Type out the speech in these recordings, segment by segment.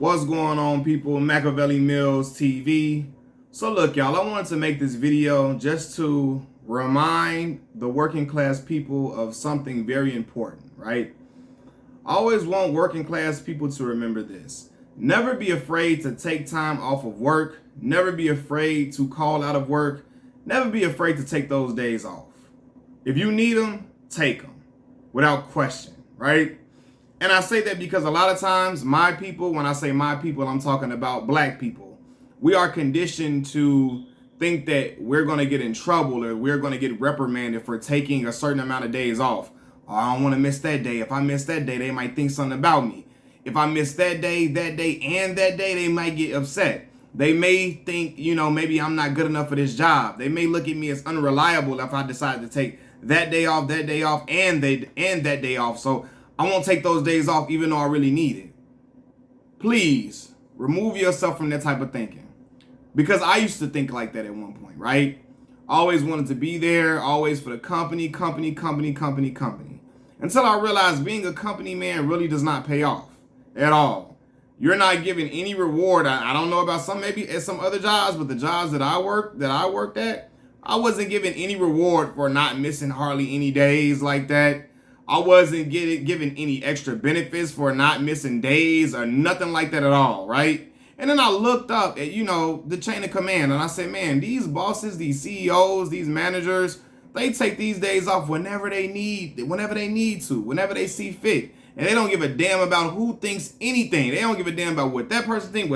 What's going on, people? Machiavelli Mills TV. So look, y'all, I wanted to make this video just to remind the working class people of something very important, right? I always want working class people to remember this. Never be afraid to take time off of work. Never be afraid to call out of work. Never be afraid to take those days off. If you need them, take them without question, right? And I say that because a lot of times my people, when I say my people, I'm talking about black people. We are conditioned to think that we're going to get in trouble or we're going to get reprimanded for taking a certain amount of days off. Oh, I don't want to miss that day. If I miss that day, they might think something about me. If I miss that day, and that day, they might get upset. They may think, maybe I'm not good enough for this job. They may look at me as unreliable if I decide to take that day off, and that day off. So I won't take those days off even though I really need it. Please remove yourself from that type of thinking. Because I used to think like that at one point, right? Always wanted to be there, always for the company. Until I realized being a company man really does not pay off at all. You're not given any reward. I don't know about maybe at some other jobs, but the jobs that I worked at, I wasn't given any reward for not missing hardly any days like that. I wasn't given any extra benefits for not missing days or nothing like that at all, right? And then I looked up at, the chain of command and I said, man, these bosses, these CEOs, these managers, they take these days off whenever they need to, whenever they see fit. And they don't give a damn about who thinks anything. They don't give a damn about what that person think,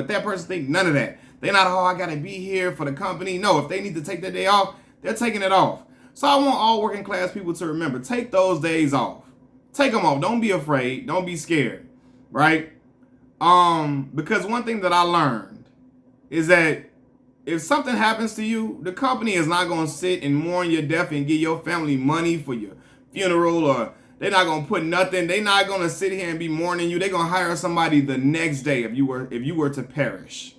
none of that. They're not, I gotta be here for the company. No, if they need to take that day off, they're taking it off. So I want all working class people to remember, take those days off. Take them off. Don't be afraid. Don't be scared, right? Because one thing that I learned is that if something happens to you, the company is not going to sit and mourn your death and give your family money for your funeral, or they're not going to put nothing. They're not going to sit here and be mourning you. They're going to hire somebody the next day if you were to perish.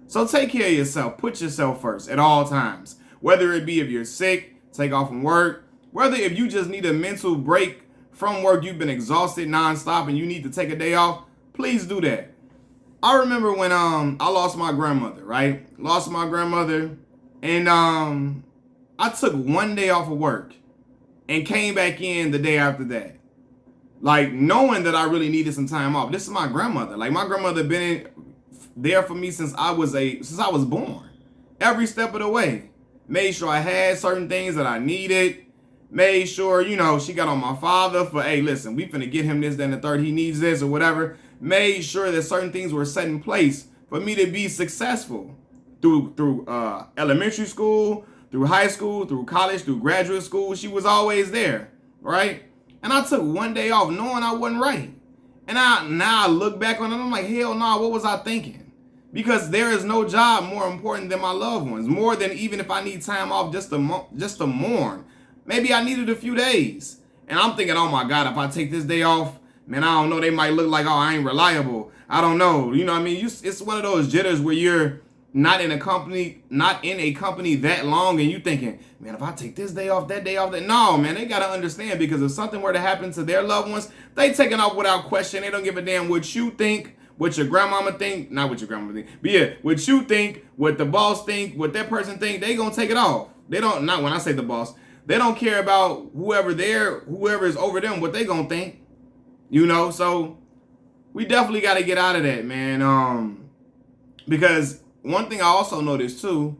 So take care of yourself. Put yourself first at all times. Whether it be if you're sick, take off from work. Whether if you just need a mental break from work, you've been exhausted nonstop and you need to take a day off, please do that. I remember when I lost my grandmother, right? Lost my grandmother, and I took one day off of work and came back in the day after that. Like, knowing that I really needed some time off. This is my grandmother. Like, my grandmother been there for me since I was born. Every step of the way. Made sure I had certain things that I needed. Made sure, she got on my father for, hey, listen, we finna get him this, then the third, he needs this or whatever. Made sure that certain things were set in place for me to be successful through elementary school, through high school, through college, through graduate school. She was always there, right? And I took one day off knowing I wasn't right. And now I look back on it, I'm like, hell no, what was I thinking? Because there is no job more important than my loved ones, more than even if I need time off just to mourn. Maybe I needed a few days. And I'm thinking, oh my God, if I take this day off, man, I don't know, they might look like, oh, I ain't reliable. I don't know. You know what I mean? It's one of those jitters where you're not in a company that long and you thinking, man, if I take this day off, that day off, no, man, they got to understand, because if something were to happen to their loved ones, they taking off without question. They don't give a damn what you think, what your grandmama think, not what your grandmama think, but yeah, what you think, what the boss think, what that person think, they gonna take it off. They don't, not when I say the boss, they don't care about whoever is over them, what they gonna think, so we definitely got to get out of that, man. Because one thing I also noticed too,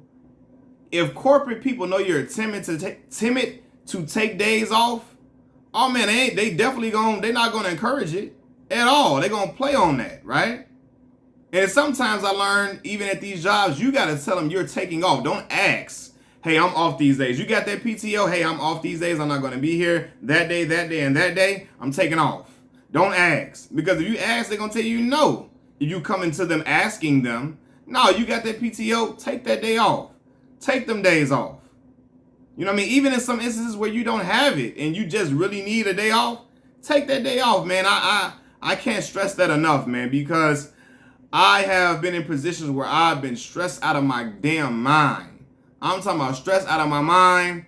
if corporate people know you're timid to take days off, oh man, they're not gonna encourage it at all. They're gonna play on that, right? And sometimes I learned, even at these jobs, you got to tell them you're taking off. Don't ask, hey, I'm off these days. You got that PTO? Hey, I'm off these days. I'm not going to be here that day, and that day. I'm taking off. Don't ask. Because if you ask, they're going to tell you no. If you come into them asking them, no, you got that PTO, take that day off. Take them days off. You know what I mean? Even in some instances where you don't have it and you just really need a day off, take that day off, man. I can't stress that enough, man, because I have been in positions where I've been stressed out of my damn mind. I'm talking about stressed out of my mind.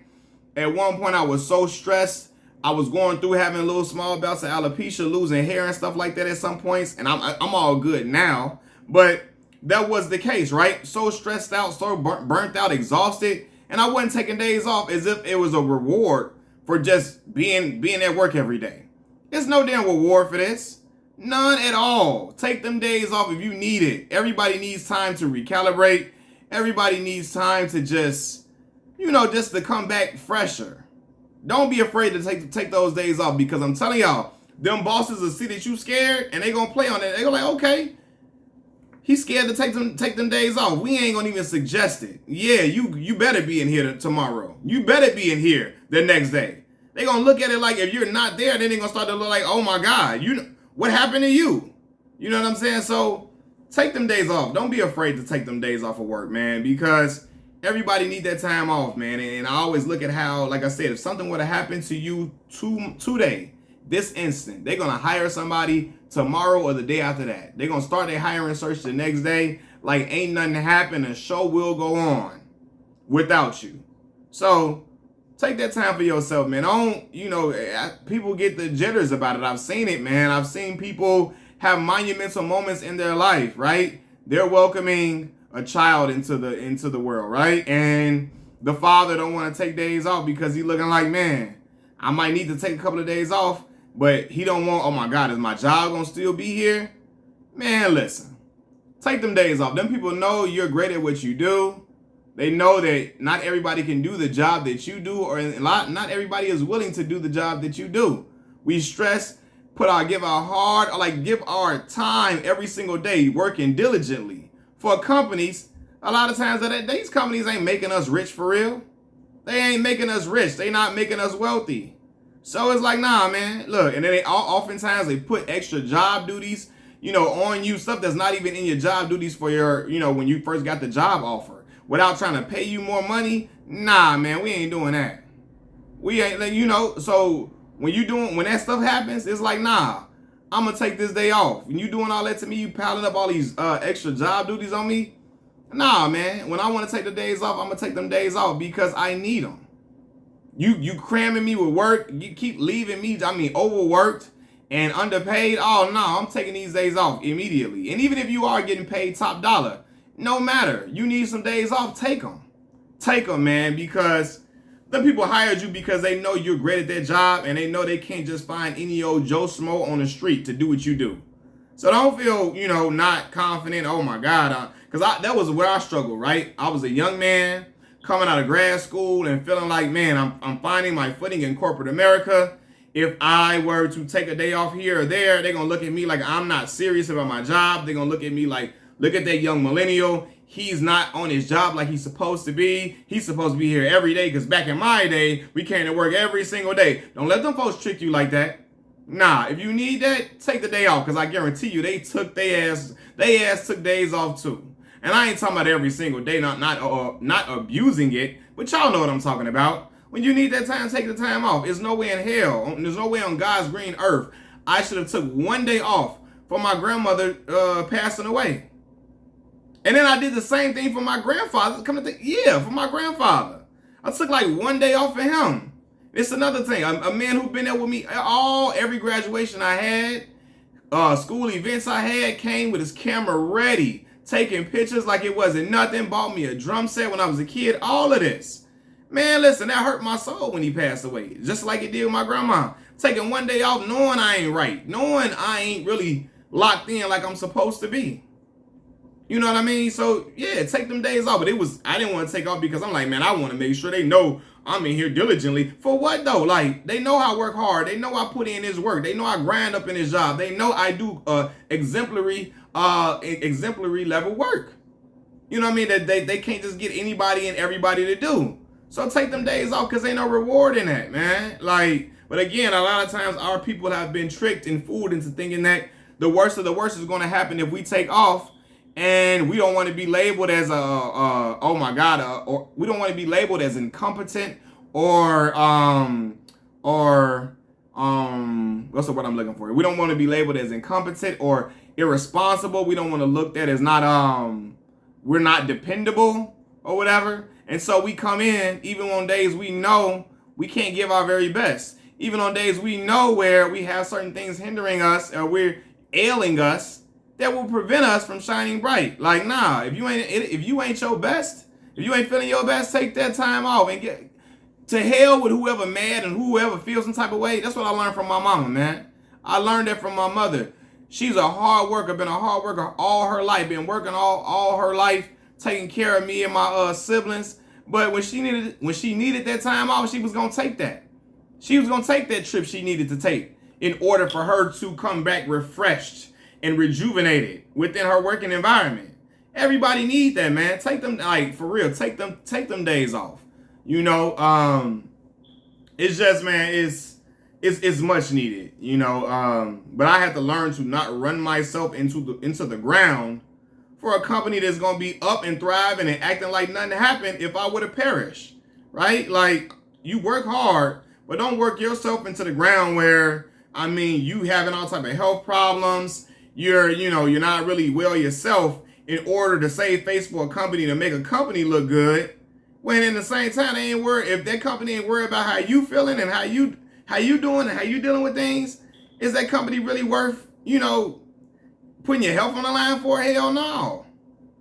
At one point, I was so stressed. I was going through having little small bouts of alopecia, losing hair and stuff like that at some points. And I'm all good now. But that was the case, right? So stressed out, so burnt out, exhausted, and I wasn't taking days off as if it was a reward for just being at work every day. There's no damn reward for this. None at all. Take them days off if you need it. Everybody needs time to recalibrate. Everybody needs time to just, just to come back fresher. Don't be afraid to take those days off, because I'm telling y'all, them bosses will see that you scared and they gonna play on it. They go like, okay, he's scared to take them days off. We ain't gonna even suggest it. Yeah, you better be in here tomorrow. You better be in here the next day. They gonna look at it like, if you're not there, then they gonna start to look like, oh my God, what happened to you? You know what I'm saying? So take them days off. Don't be afraid to take them days off of work, man, because everybody need that time off, man. And I always look at how, like I said, if something would have happened to you today, this instant, they're going to hire somebody tomorrow or the day after that. They're going to start their hiring search the next day like ain't nothing happened. The show will go on without you. So take that time for yourself, man. People get the jitters about it. I've seen it, man. I've seen people have monumental moments in their life, right? They're welcoming a child into the world, right? And the father don't want to take days off because he's looking like, man, I might need to take a couple of days off, but he don't want, oh my God, is my job gonna still be here? Man, listen, take them days off. Them people know you're great at what you do. They know that not everybody can do the job that you do, or not everybody is willing to do the job that you do. We stress, give our time every single day working diligently for companies. A lot of times these companies ain't making us rich for real. They ain't making us rich. They not making us wealthy. So it's like, nah, man, look, and then oftentimes they put extra job duties, on you, stuff that's not even in your job duties for your, when you first got the job offer, without trying to pay you more money. Nah, man, we ain't doing that. We ain't, so when that stuff happens, it's like, nah, I'm gonna take this day off. When you doing all that to me, you piling up all these extra job duties on me. Nah, man, when I want to take the days off, I'm gonna take them days off because I need them. You cramming me with work, you keep leaving me, overworked and underpaid. Oh no, I'm taking these days off immediately. And even if you are getting paid top dollar, no matter, you need some days off, take them. Take them, man, because the people hired you because they know you're great at their job, and they know they can't just find any old Joe Smo on the street to do what you do. So don't feel, not confident. Oh my God, because that was where I struggled, right? I was a young man coming out of grad school and feeling like, man, I'm finding my footing in corporate America. If I were to take a day off here or there, they're gonna look at me like I'm not serious about my job. They're gonna look at me like, look at that young millennial. He's not on his job like he's supposed to be. He's supposed to be here every day, because back in my day, we came to work every single day. Don't let them folks trick you like that. Nah, if you need that, take the day off, because I guarantee you they took they ass took days off too. And I ain't talking about every single day, not abusing it, but y'all know what I'm talking about. When you need that time, take the time off. There's no way in hell, there's no way on God's green earth I should have took one day off for my grandmother passing away. And then I did the same thing for my grandfather. For my grandfather. I took like one day off for him. It's another thing. A man who's been there with me every graduation I had, school events I had, came with his camera ready, taking pictures like it wasn't nothing, bought me a drum set when I was a kid, all of this. Man, listen, that hurt my soul when he passed away, just like it did with my grandma. Taking one day off knowing I ain't right, knowing I ain't really locked in like I'm supposed to be. You know what I mean? So, yeah, take them days off. But I didn't want to take off because I'm like, man, I want to make sure they know I'm in here diligently. For what, though? Like, they know I work hard. They know I put in this work. They know I grind up in this job. They know I do exemplary level work. You know what I mean? That they can't just get anybody and everybody to do. So take them days off, because ain't no reward in that, man. Like, but again, a lot of times our people have been tricked and fooled into thinking that the worst of the worst is going to happen if we take off. And we don't want to be labeled as or we don't want to be labeled as incompetent or what's the word I'm looking for? We don't want to be labeled as incompetent or irresponsible. We don't want to look at as we're not dependable or whatever. And so we come in even on days we know we can't give our very best. Even on days we know where we have certain things hindering us or we're ailing us. that will prevent us from shining bright. Like, nah, if you ain't your best, if you ain't feeling your best, take that time off and get to hell with whoever mad and whoever feels some type of way. That's what I learned from my mama, man. I learned that from my mother. She's a hard worker, been a hard worker all her life, been working all her life, taking care of me and my siblings. But when she needed that time off, she was gonna take that. She was gonna take that trip she needed to take in order for her to come back refreshed and rejuvenated within her working environment. Everybody needs that, man. Take them, like, for real, take them days off. You know, it's just, man, it's much needed, you know. But I had to learn to not run myself into the ground for a company that's gonna be up and thriving and acting like nothing happened if I would have perished, right? Like, you work hard, but don't work yourself into the ground where, I mean, you having all type of health problems. You're not really well yourself in order to save face for a company to make a company look good. When in the same time, they ain't worried, if that company ain't worried about how you feeling and how you doing and how you dealing with things, is that company really worth, putting your health on the line for? Hell no.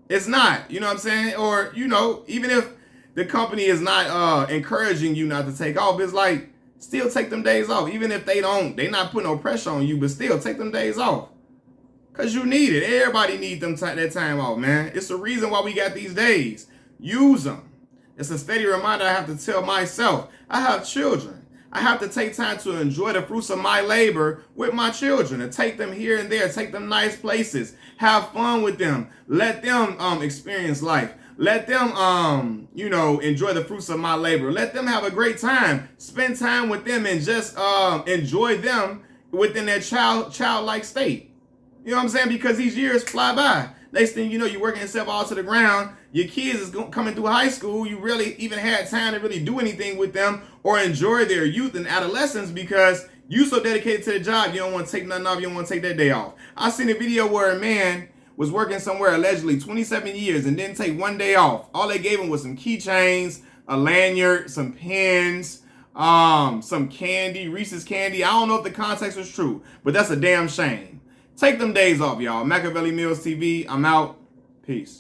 It's not. You know what I'm saying? Or, even if the company is not encouraging you not to take off, it's like, still take them days off. Even if they not putting no pressure on you, but still take them days off. Because you need it. Everybody needs that time off, man. It's the reason why we got these days. Use them. It's a steady reminder I have to tell myself. I have children. I have to take time to enjoy the fruits of my labor with my children, and take them here and there, take them nice places, have fun with them, let them experience life. Let them, enjoy the fruits of my labor. Let them have a great time. Spend time with them and just enjoy them within their childlike state. You know what I'm saying? Because these years fly by. Next thing you know, you're working yourself all to the ground. Your kids is coming through high school. You really even had time to really do anything with them or enjoy their youth and adolescence because you so dedicated to the job, you don't want to take nothing off. You don't want to take that day off. I seen a video where a man was working somewhere allegedly 27 years and didn't take one day off. All they gave him was some keychains, a lanyard, some pens, some candy, Reese's candy. I don't know if the context was true, but that's a damn shame. Take them days off, y'all. Machiavelli Mills TV. I'm out. Peace.